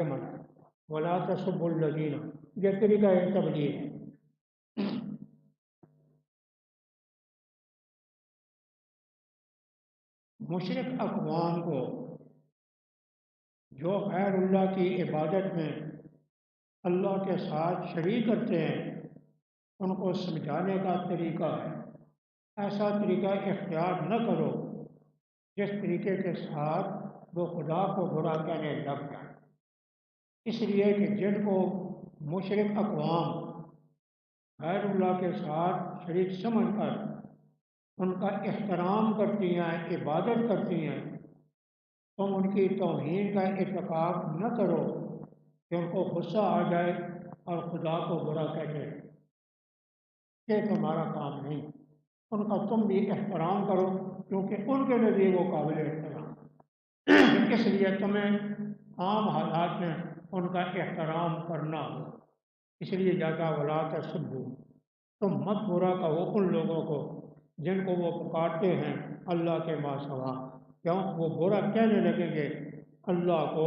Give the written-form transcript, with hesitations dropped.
منع ولا تسبوا الذین، یہ طریقہ تبلیغ ہے۔ مشرک اقوام کو جو غیر اللہ کی عبادت میں اللہ کے ساتھ شریک کرتے ہیں، ان کو سمجھانے کا طریقہ ہے ایسا طریقہ اختیار نہ کرو جس طریقے کے ساتھ وہ خدا کو برا کہنے لگ جائیں، اس لیے کہ جن کو مشرک اقوام غیر اللہ کے ساتھ شریک سمجھ کر ان کا احترام کرتی ہیں، عبادت کرتی ہیں، تم ان کی توہین کا ارتکاب نہ کرو کہ ان کو غصہ آ جائے اور خدا کو برا کہتے ہیں، یہ تمہارا کام نہیں۔ ان کا تم بھی احترام کرو کیونکہ ان کے نزدیک وہ قابل احترام، اس لیے تمہیں عام حالات میں ان کا احترام کرنا ہو۔ اس لیے جاتا ولا تسبو، تم مت برا کہو ان لوگوں کو جن کو وہ پکارتے ہیں اللہ کے ماں سوا، کیوں وہ برا کہنے لگیں گے اللہ کو